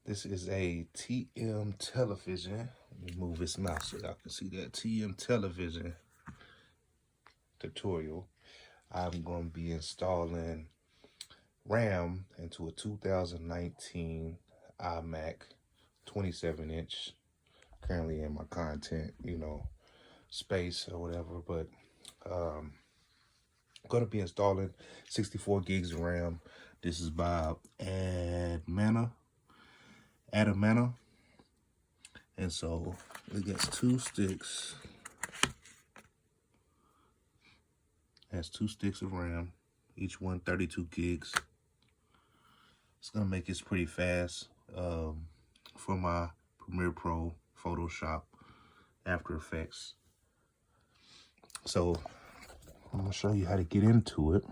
This is a TM television. Let me move this mouse so y'all can see that TM television tutorial. I'm going to be installing RAM into a 2019 iMac 27-inch. Currently in my content, space or whatever, but I'm going to be installing 64 gigs of RAM. This is by Adamana. And so it gets 2 sticks. Has 2 sticks of RAM, each one 32 gigs. It's gonna make this pretty fast for my Premiere Pro, Photoshop, After Effects. So I'm gonna show you how to get into it.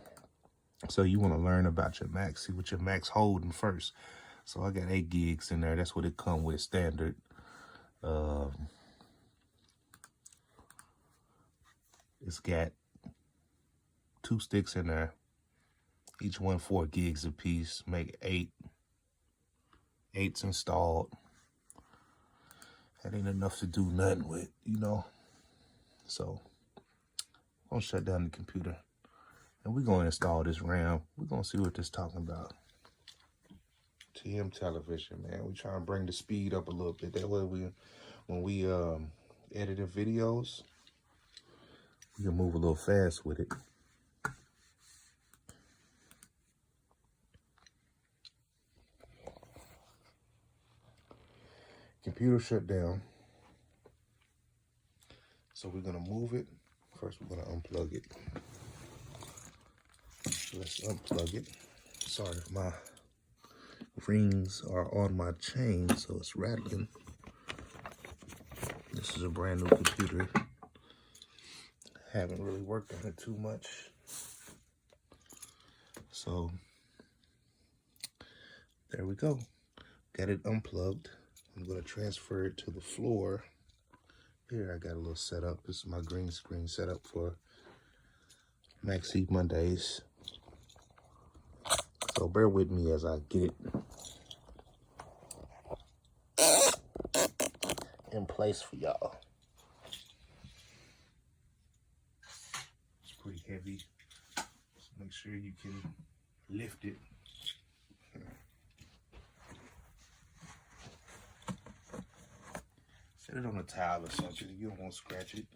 So you wanna learn about your Mac, see what your Mac's holding first. So I got 8 gigs in there. That's what it come with standard. It's got 2 sticks in there, each one 4 gigs a piece, make 8. 8's installed. That ain't enough to do nothing with, So I'm gonna shut down the computer and we're gonna install this RAM. We're gonna see what this talking about. TM television, man. We try and bring the speed up a little bit. That way when we editing videos, we can move a little fast with it. Computer shut down. So we're gonna move it. First we're gonna unplug it. Let's unplug it. Sorry, my rings are on my chain, so it's rattling. This is a brand new computer. Haven't really worked on it too much. So there we go. Got it unplugged. I'm gonna transfer it to the floor. Here I got a little setup. This is my green screen setup for Maxi Mondays. So bear with me as I get it in place for y'all. It's pretty heavy. So make sure you can lift it. Set it on a tile or something. You don't want to scratch it.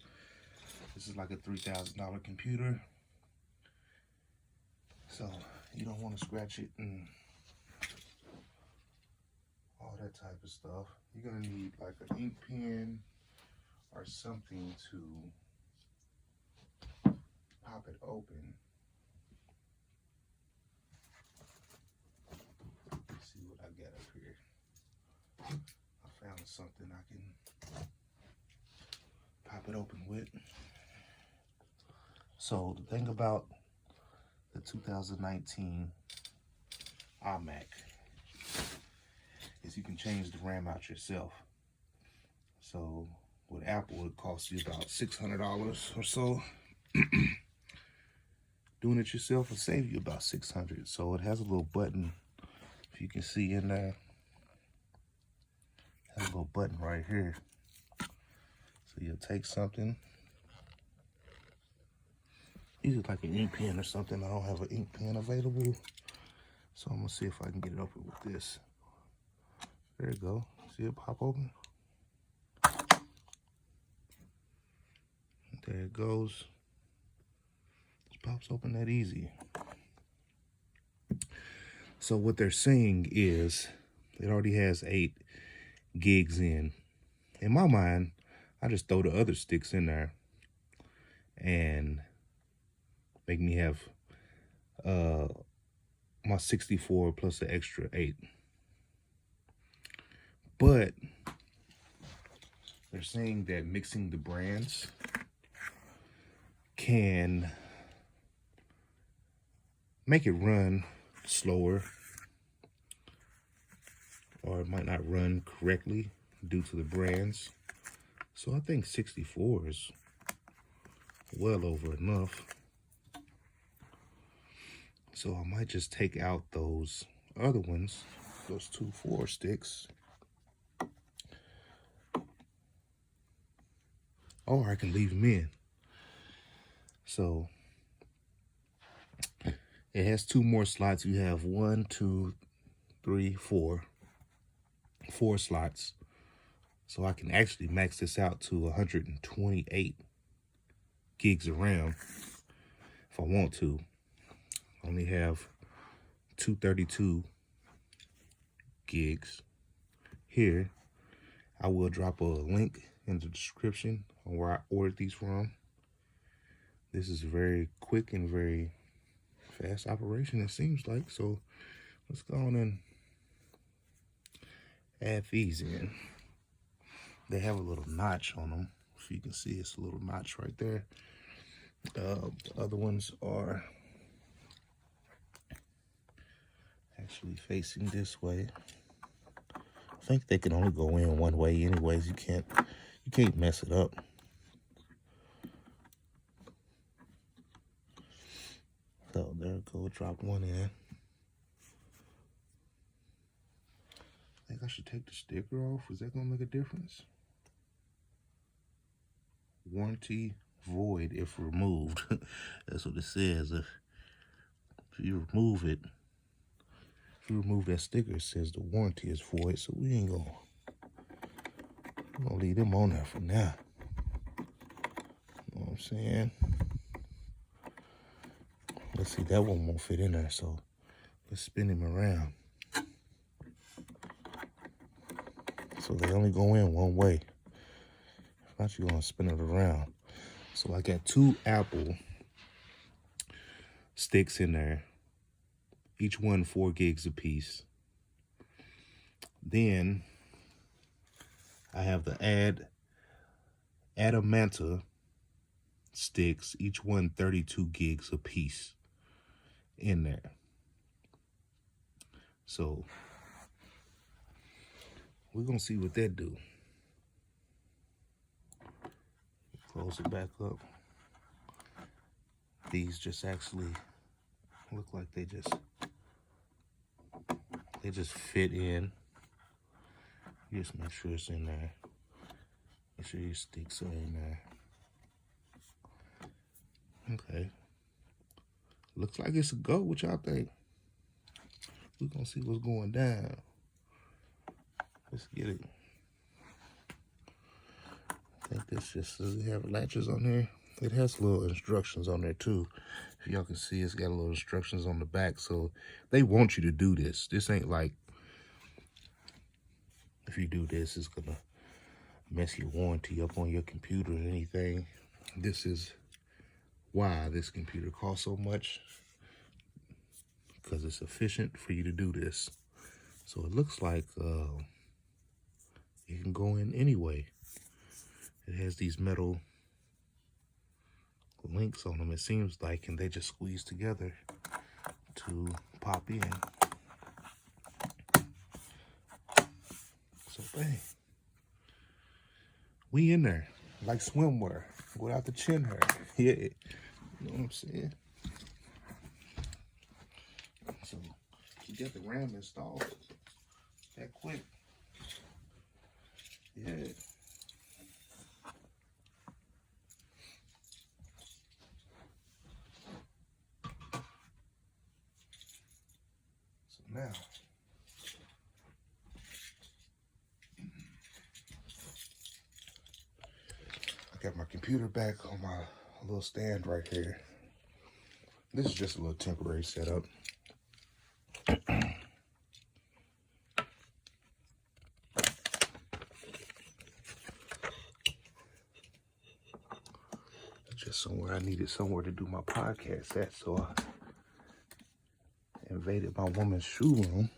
This is like a $3,000 computer. So you don't want to scratch it and all that type of stuff. You're going to need like an ink pen or something to pop it open. Let's see what I got up here. I found something I can pop it open with. So the thing about the 2019 iMac is you can change the RAM out yourself. So with Apple, it costs you about $600 or so. Doing it yourself will save you about $600. So it has a little button, if you can see in there. It has a little button right here. So you'll take something. Use it like an ink pen or something. I don't have an ink pen available. So I'm gonna see if I can get it open with this. There you go. See it pop open? There it goes. It pops open that easy. So what they're saying is it already has 8 gigs in. In my mind, I just throw the other sticks in there and make me have my 64 plus the extra 8. But they're saying that mixing the brands can make it run slower, or it might not run correctly due to the brands. So I think 64 is well over enough. So I might just take out those other ones those 2 4 sticks. Or I can leave them in. So it has 2 more slots. You have 1, 2, 3, 4. 4 slots. So I can actually max this out to 128 gigs of RAM if I want to. I only have 232 gigs. Here, I will drop a link in the description on where I ordered these from. This is very quick and very fast operation, it seems like. So let's go on and add these in. They have a little notch on them. If you can see, it's a little notch right there. The other ones are actually facing this way. I think they can only go in one way anyways. You can't mess it up. So there we go, drop one in. I think I should take the sticker off. Is that gonna make a difference? Warranty void if removed. That's what it says. If you remove it, if you remove that sticker, it says the warranty is void. So we ain't gonna leave them on there for now. You know what I'm saying? Let's see, that one won't fit in there, so let's spin him around. So they only go in one way. If not, you're gonna spin it around. So I got 2 Apple sticks in there, each one 4 gigs apiece. Then I have the Adamanta sticks, each one 32 gigs apiece in there. So we're gonna see what that do. Close it back up. These just actually look like they just fit in. You just make sure it's in there. Make sure your sticks are in there. Okay. Looks like it's a go. What y'all think? We're gonna see what's going down. Let's get it. I think this just does it have latches on there. It has little instructions on there too. If y'all can see, it's got a little instructions on the back. So they want you to do this. This ain't like if you do this, it's gonna mess your warranty up on your computer or anything. This is why this computer costs so much, because it's efficient for you to do this. So it looks like it can go in anyway. It has these metal links on them, it seems like, and they just squeeze together to pop in. So bang, we in there like swimwear without the chin hair. Yeah, you know what I'm saying? So you get the RAM installed that quick. Yeah. So now I got my computer back on my little stand right here. This is just a little temporary setup. Just somewhere I needed somewhere to do my podcast at, so I invaded my woman's shoe room.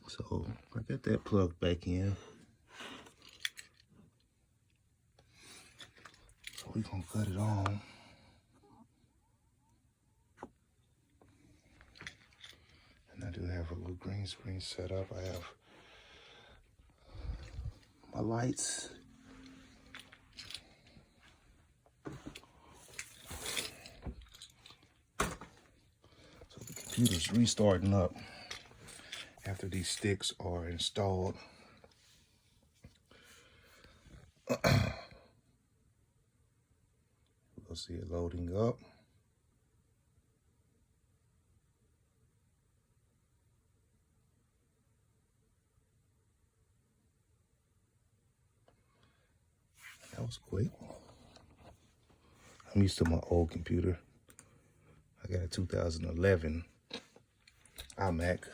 So I got that plugged back in. So we're gonna cut it on. And I do have a little green screen set up. I have my lights. computer's restarting up after these sticks are installed. We'll see it loading up. That was quick. I'm used to my old computer. I got a 2011 iMac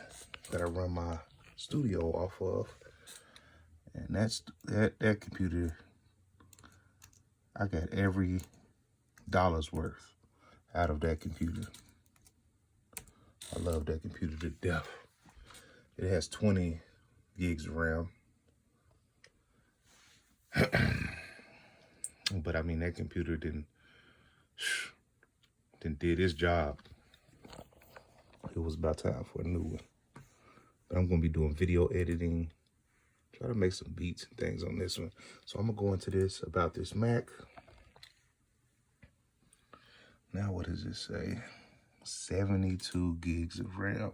that I run my studio off of. And that computer, I got every dollar's worth out of that computer. I love that computer to death. It has 20 gigs of RAM. But I mean, that computer didn't did its job. It was about time for a new one. But I'm gonna be doing video editing, try to make some beats and things on this one. So I'm gonna go into this about this Mac. Now, what does it say? 72 gigs of RAM.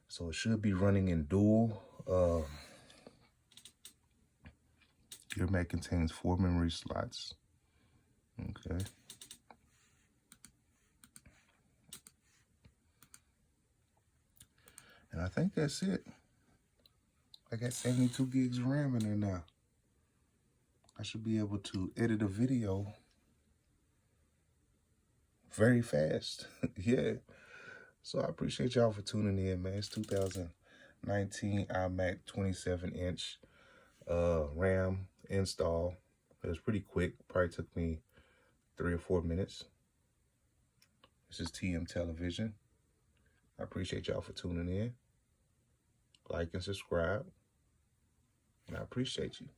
So it should be running in dual. Your Mac contains 4 memory slots. Okay. And I think that's it. I got 72 gigs of RAM in there now. I should be able to edit a video very fast. Yeah. So I appreciate y'all for tuning in, man. It's 2019 iMac 27-inch RAM install. It was pretty quick. Probably took me 3 or 4 minutes. This is TM Television. I appreciate y'all for tuning in. Like and subscribe. And I appreciate you.